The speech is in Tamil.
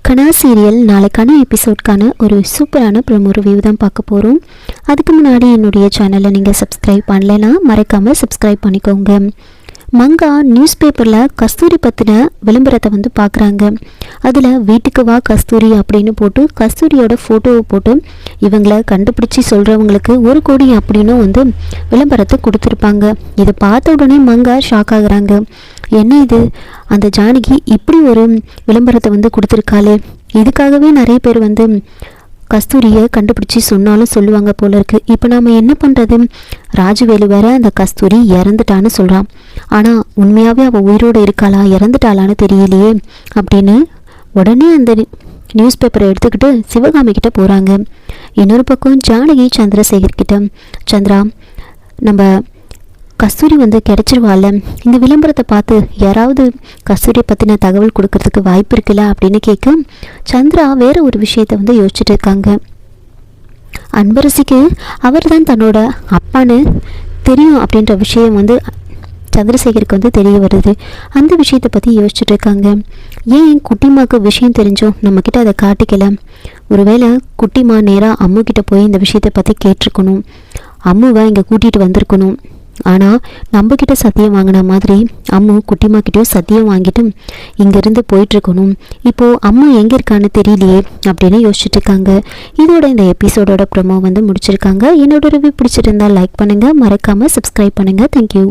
கனா சீரியல் நாளைக்கான எபிசோட்கான ஒரு சூப்பரான ப்ரோமோ ரிவ்யூ தான் பார்க்க போகிறோம். அதுக்கு முன்னாடி என்னுடைய சேனலை நீங்கள் சப்ஸ்கிரைப் பண்ணலைன்னா மறக்காமல் சப்ஸ்கிரைப் பண்ணிக்கோங்க. மங்கா நியூஸ் பேப்பரில் கஸ்தூரி பற்றின விளம்பரத்தை வந்து பார்க்குறாங்க. அதில் வீட்டுக்கு வா கஸ்தூரி அப்படின்னு போட்டு கஸ்தூரியோட ஃபோட்டோவை போட்டு இவங்களை கண்டுபிடிச்சி சொல்கிறவங்களுக்கு 1 கோடி அப்படின்னு வந்து விளம்பரத்தை கொடுத்துருப்பாங்க. இதை பார்த்த உடனே மங்கா ஷாக் ஆகுறாங்க. என்ன இது, அந்த ஜானகி இப்படி ஒரு விளம்பரத்தை வந்து கொடுத்துருக்காளே, இதுக்காகவே நிறைய பேர் வந்து கஸ்தூரியை கண்டுபிடிச்சி சொன்னாலும் சொல்லுவாங்க போல இருக்குது. இப்போ நாம் என்ன பண்ணுறது? ராஜவேலு வேற அந்த கஸ்தூரி இறந்துட்டான்னு சொல்கிறான். ஆனால் உண்மையாகவே அவள் உயிரோடு இருக்காளா இறந்துட்டாளான்னு தெரியலையே அப்படின்னு உடனே அந்த நியூஸ் பேப்பரை எடுத்துக்கிட்டு சிவகாமி கிட்ட போகிறாங்க. இன்னொரு பக்கம் ஜானகி சந்திரசேகர்கிட்ட, சந்திரா, நம்ம கஸ்தூரி வந்து கிடைச்சிருவாள்ல, இந்த விளம்பரத்தை பார்த்து யாராவது கஸ்தூரியை பற்றின தகவல் கொடுக்கறதுக்கு வாய்ப்பு இருக்குல்ல அப்படின்னு கேட்க, சந்திரா வேற ஒரு விஷயத்தை வந்து யோசிச்சுட்டு இருக்காங்க. அன்பரசிக்கு அவர் தான் தன்னோட அப்பான்னு தெரியும் அப்படின்ற விஷயம் வந்து சந்திரசேகருக்கு வந்து தெரிய வருது. அந்த விஷயத்தை பற்றி யோசிச்சுட்டு இருக்காங்க. ஏன் குட்டிமாக்கு விஷயம் தெரிஞ்சோம் நம்மக்கிட்ட அதை காட்டிக்கல? ஒருவேளை குட்டிமா நேராக அம்முக்கிட்ட போய் இந்த விஷயத்தை பற்றி கேட்டிருக்கணும், அம்முவை இங்கே கூட்டிகிட்டு வந்திருக்கணும். ஆனால் நம்மக்கிட்ட சத்தியம் வாங்கின மாதிரி அம்மு குட்டிமா கிட்டேயும் சத்தியம் வாங்கிட்டு இங்கேருந்து போயிட்டுருக்கணும். இப்போது அம்மா எங்கே இருக்கான்னு தெரியலையே அப்படின்னு யோசிச்சுட்டு இருக்காங்க. இதோட இந்த எபிசோடோட ப்ரோமோ வந்து முடிச்சிருக்காங்க. என்னோட ரிவ்யூ பிடிச்சிருந்தால் லைக் பண்ணுங்கள், மறக்காமல் சப்ஸ்கிரைப் பண்ணுங்கள். தேங்க்யூ.